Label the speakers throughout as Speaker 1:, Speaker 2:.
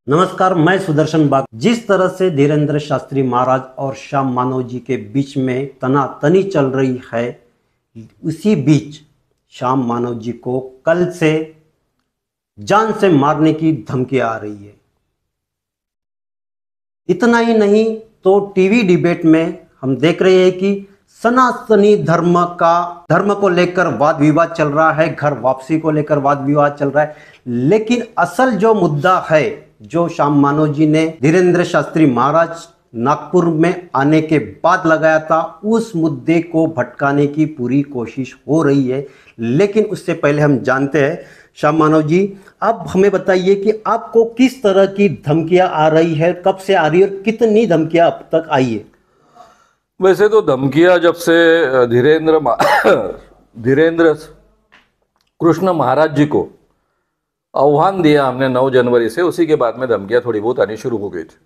Speaker 1: नमस्कार, मैं सुदर्शन बाग। जिस तरह से धीरेन्द्र शास्त्री महाराज और श्याम मानव जी के बीच में तनातनी चल रही है, उसी बीच श्याम मानव जी को कल से जान से मारने की धमकी आ रही है। इतना ही नहीं तो टीवी डिबेट में हम देख रहे हैं कि सनातनी धर्म को लेकर वाद विवाद चल रहा है, घर वापसी को लेकर वाद विवाद चल रहा है। लेकिन असल जो मुद्दा है, जो श्याम मानव जी ने धीरेन्द्र शास्त्री महाराज नागपुर में आने के बाद लगाया था, उस मुद्दे को भटकाने की पूरी कोशिश हो रही है। लेकिन उससे पहले हम जानते हैं, श्याम मानव जी, आप हमें बताइए कि आपको किस तरह की धमकियां आ रही है, कब से आ रही है और कितनी धमकियां अब तक आई है?
Speaker 2: वैसे तो धमकियां जब से धीरेन्द्र कृष्ण महाराज जी को आह्वान दिया हमने 9 जनवरी से, उसी के बाद में धमकियां थोड़ी बहुत आनी शुरू हो गई थी।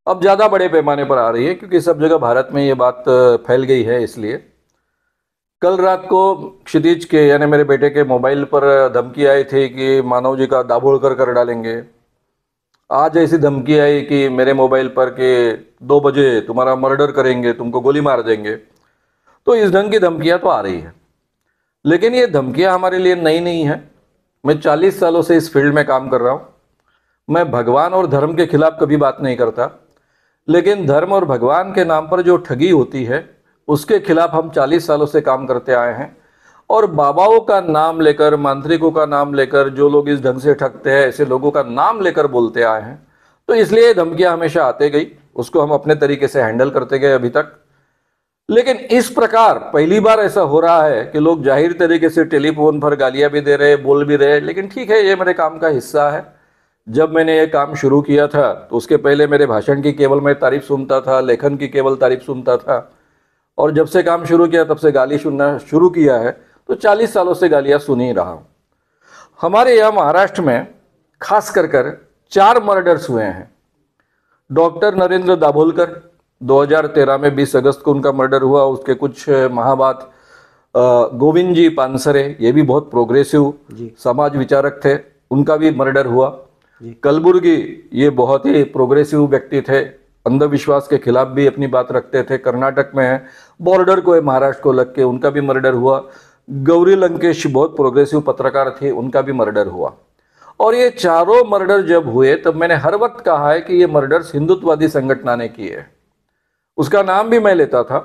Speaker 2: अब ज़्यादा बड़े पैमाने पर आ रही है क्योंकि सब जगह भारत में ये बात फैल गई है। इसलिए कल रात को क्षितिज के यानी मेरे बेटे के मोबाइल पर धमकी आई थी कि मानव जी का दाभोलकर कर डालेंगे। आज ऐसी धमकी आई कि मेरे मोबाइल पर कि 2 बजे तुम्हारा मर्डर करेंगे, तुमको गोली मार देंगे। तो इस ढंग की धमकियां तो आ रही है, लेकिन ये धमकियां हमारे लिए नई नहीं है। मैं 40 सालों से इस फील्ड में काम कर रहा हूं। मैं भगवान और धर्म के खिलाफ कभी बात नहीं करता, लेकिन धर्म और भगवान के नाम पर जो ठगी होती है उसके खिलाफ हम 40 सालों से काम करते आए हैं। और बाबाओं का नाम लेकर, मांत्रिकों का नाम लेकर जो लोग इस ढंग से ठगते हैं, ऐसे लोगों का नाम लेकर बोलते आए हैं। तो इसलिए धमकियां हमेशा आते गई, उसको हम अपने तरीके से हैंडल करते गए अभी तक। लेकिन इस प्रकार पहली बार ऐसा हो रहा है कि लोग जाहिर तरीके से टेलीफोन पर गालियां भी दे रहे, बोल भी रहे। लेकिन ठीक है, ये मेरे काम का हिस्सा है। जब मैंने ये काम शुरू किया था तो उसके पहले मेरे भाषण की केवल मैं तारीफ सुनता था, लेखन की केवल तारीफ सुनता था। और जब से काम शुरू किया तब से गाली सुनना शुरू किया है, तो 40 सालों से गालियां सुन ही रहा हूं। हमारे यहाँ महाराष्ट्र में खास कर 4 मर्डर्स हुए हैं। डॉक्टर नरेंद्र दाभोलकर 2013 में 20 अगस्त को उनका मर्डर हुआ। उसके कुछ माह बाद गोविंद जी पानसरे, ये भी बहुत प्रोग्रेसिव समाज विचारक थे, उनका भी मर्डर हुआ। कलबुर्गी, ये बहुत ही प्रोग्रेसिव व्यक्ति थे, अंधविश्वास के खिलाफ भी अपनी बात रखते थे, कर्नाटक में है, बॉर्डर को है महाराष्ट्र को लग के, उनका भी मर्डर हुआ। गौरी लंकेश बहुत प्रोग्रेसिव पत्रकार थे, उनका भी मर्डर हुआ। और ये चारों मर्डर जब हुए तब मैंने हर वक्त कहा है कि ये मर्डर्स हिंदुत्ववादी संगठन ने किए। उसका नाम भी मैं लेता था।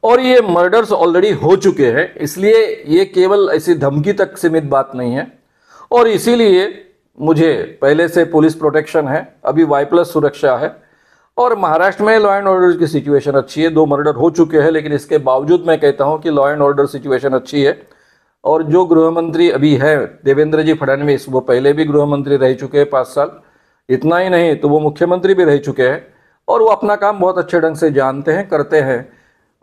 Speaker 2: और ये मर्डर्स ऑलरेडी हो चुके हैं, इसलिए ये केवल ऐसी धमकी तक सीमित बात नहीं है। और इसीलिए मुझे पहले से पुलिस प्रोटेक्शन है, अभी Y+ सुरक्षा है। और महाराष्ट्र में लॉ एंड ऑर्डर की सिचुएशन अच्छी है। 2 मर्डर हो चुके हैं, लेकिन इसके बावजूद मैं कहता हूं कि लॉ एंड ऑर्डर सिचुएशन अच्छी है। और जो गृह मंत्री अभी है देवेंद्र जी फडणवीस, वो पहले भी गृह मंत्री रह चुके हैं 5 साल। इतना ही नहीं तो वो मुख्यमंत्री भी रह चुके हैं, और वो अपना काम बहुत अच्छे ढंग से जानते हैं, करते हैं।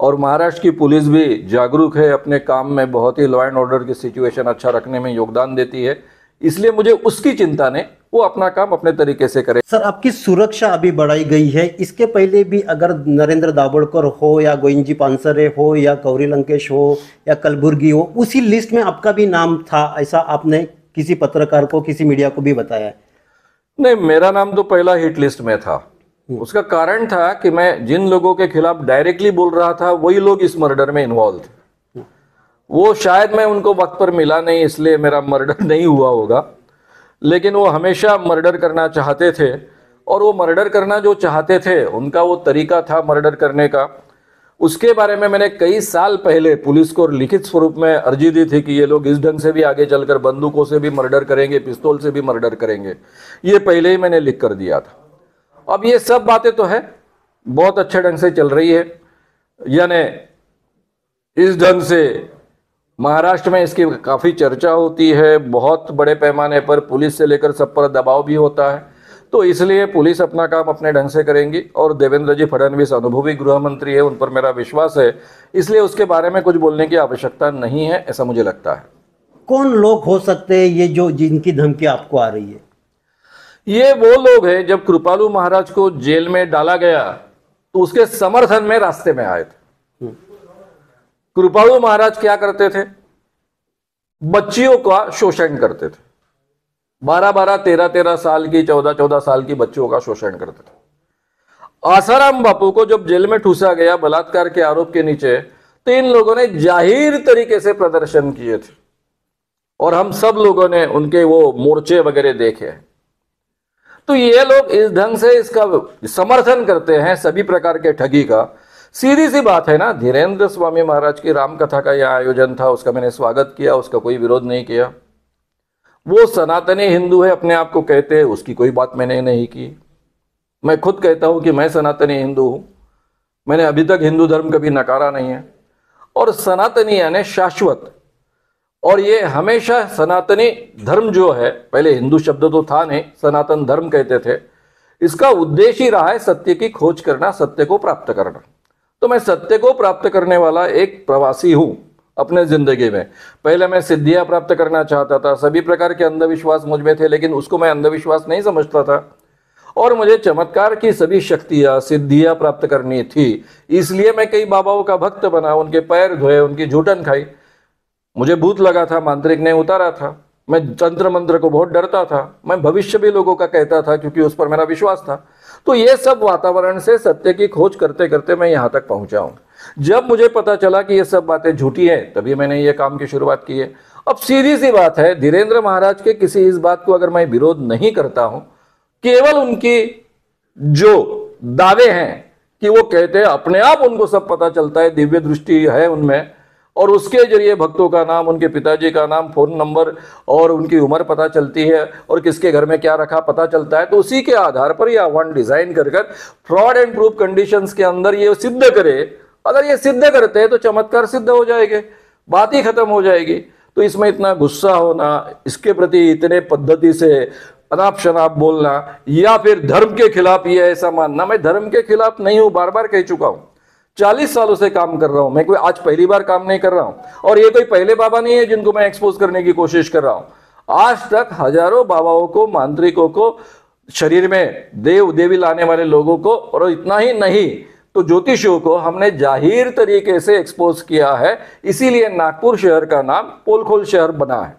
Speaker 2: और महाराष्ट्र की पुलिस भी जागरूक है, अपने काम में बहुत ही लॉ एंड ऑर्डर की सिचुएशन अच्छा रखने में योगदान देती है। इसलिए मुझे उसकी चिंता नहीं, वो अपना काम अपने तरीके से करे।
Speaker 1: सर, आपकी सुरक्षा अभी बढ़ाई गई है। इसके पहले भी अगर नरेंद्र दाभोलकर हो या गोविंद जी पानसरे हो या गौरी लंकेश हो या कलबुर्गी हो, उसी लिस्ट में आपका भी नाम था, ऐसा आपने किसी पत्रकार को, किसी मीडिया को भी बताया है?
Speaker 2: नहीं, मेरा नाम तो पहला हिट लिस्ट में था। उसका कारण था कि मैं जिन लोगों के खिलाफ डायरेक्टली बोल रहा था वही लोग इस मर्डर में इन्वॉल्व थे। वो शायद मैं उनको वक्त पर मिला नहीं, इसलिए मेरा मर्डर नहीं हुआ होगा। लेकिन वो हमेशा मर्डर करना चाहते थे, और वो मर्डर करना जो चाहते थे उनका वो तरीका था मर्डर करने का। उसके बारे में मैंने कई साल पहले पुलिस को लिखित स्वरूप में अर्जी दी थी कि ये लोग इस ढंग से भी आगे चलकर बंदूकों से भी मर्डर करेंगे, पिस्तौल से भी मर्डर करेंगे। ये पहले ही मैंने लिख कर दिया था। अब ये सब बातें तो है, बहुत अच्छे ढंग से चल रही है। यानी इस ढंग से महाराष्ट्र में इसकी काफ़ी चर्चा होती है, बहुत बड़े पैमाने पर पुलिस से लेकर सब पर दबाव भी होता है। तो इसलिए पुलिस अपना काम अपने ढंग से करेंगी, और देवेंद्र जी फडणवीस अनुभवी गृह मंत्री है, उन पर मेरा विश्वास है, इसलिए उसके बारे में कुछ बोलने की आवश्यकता नहीं है, ऐसा मुझे लगता है।
Speaker 1: कौन लोग हो सकते हैं ये जो जिनकी धमकी आपको आ रही है?
Speaker 2: ये वो लोग हैं, जब कृपालू महाराज को जेल में डाला गया तो उसके समर्थन में रास्ते में आए थे। कृपालू महाराज क्या करते थे? बच्चियों का शोषण करते थे। 12-12, 13-13 साल की, 14-14 साल की बच्चों का शोषण करते थे। आसाराम बापू को जब जेल में ठूसा गया बलात्कार के आरोप के नीचे, तो इन लोगों ने जाहिर तरीके से प्रदर्शन किए थे और हम सब लोगों ने उनके वो मोर्चे वगैरह देखे। तो ये लोग इस ढंग से इसका समर्थन करते हैं सभी प्रकार के ठगी का। सीधी सी बात है ना, धीरेन्द्र स्वामी महाराज की राम कथा का यह आयोजन था, उसका मैंने स्वागत किया, उसका कोई विरोध नहीं किया। वो सनातनी हिंदू है अपने आप को कहते हैं, उसकी कोई बात मैंने नहीं की। मैं खुद कहता हूं कि मैं सनातनी हिंदू हूं, मैंने अभी तक हिंदू धर्म कभी नकारा नहीं है। और सनातनी यानी शाश्वत, और ये हमेशा सनातनी धर्म जो है, पहले हिंदू शब्द तो था नहीं, सनातन धर्म कहते थे, इसका उद्देश्य ही रहा है सत्य की खोज करना, सत्य को प्राप्त करना। तो मैं सत्य को प्राप्त करने वाला एक प्रवासी हूं अपने जिंदगी में। पहले मैं सिद्धियां प्राप्त करना चाहता था, सभी प्रकार के अंधविश्वास मुझ में थे, लेकिन उसको मैं अंधविश्वास नहीं समझता था, और मुझे चमत्कार की सभी शक्तियां, सिद्धियां प्राप्त करनी थी। इसलिए मैं कई बाबाओं का भक्त बना, उनके पैर धोए, उनकी झूठन खाई। मुझे भूत लगा था, मांत्रिक ने उतारा था, मैं तंत्र मंत्र को बहुत डरता था, मैं भविष्य भी लोगों का कहता था क्योंकि उस पर मेरा विश्वास था। तो ये सब वातावरण से सत्य की खोज करते करते मैं यहां तक पहुंचा हूं। जब मुझे पता चला कि ये सब बातें झूठी हैं, तभी मैंने ये काम की शुरुआत की है। अब सीधी सी बात है, धीरेन्द्र महाराज के किसी इस बात को अगर मैं विरोध नहीं करता हूं, केवल उनकी जो दावे हैं कि वो कहते हैं अपने आप उनको सब पता चलता है, दिव्य दृष्टि है उनमें, और उसके जरिए भक्तों का नाम, उनके पिताजी का नाम, फोन नंबर और उनकी उम्र पता चलती है, और किसके घर में क्या रखा पता चलता है। तो उसी के आधार पर यह आह्वान डिजाइन कर फ्रॉड एंड प्रूफ कंडीशंस के अंदर ये सिद्ध करे। अगर ये सिद्ध करते हैं तो चमत्कार सिद्ध हो जाएंगे, बात ही खत्म हो जाएगी। तो इसमें इतना गुस्सा होना, इसके प्रति इतने पद्धति से अनाप शनाप बोलना, या फिर धर्म के खिलाफ ये ऐसा मानना, मैं धर्म के खिलाफ नहीं हूं, बार बार कह चुका हूं। 40 सालों से काम कर रहा हूं, मैं कोई आज पहली बार काम नहीं कर रहा हूं, और ये कोई पहले बाबा नहीं है जिनको मैं एक्सपोज करने की कोशिश कर रहा हूं। आज तक हजारों बाबाओं को, मांत्रिकों को, शरीर में देव देवी लाने वाले लोगों को, और इतना ही नहीं तो ज्योतिषियों को हमने जाहिर तरीके से एक्सपोज किया है। इसीलिए नागपुर शहर का नाम पोलखोल शहर बना है।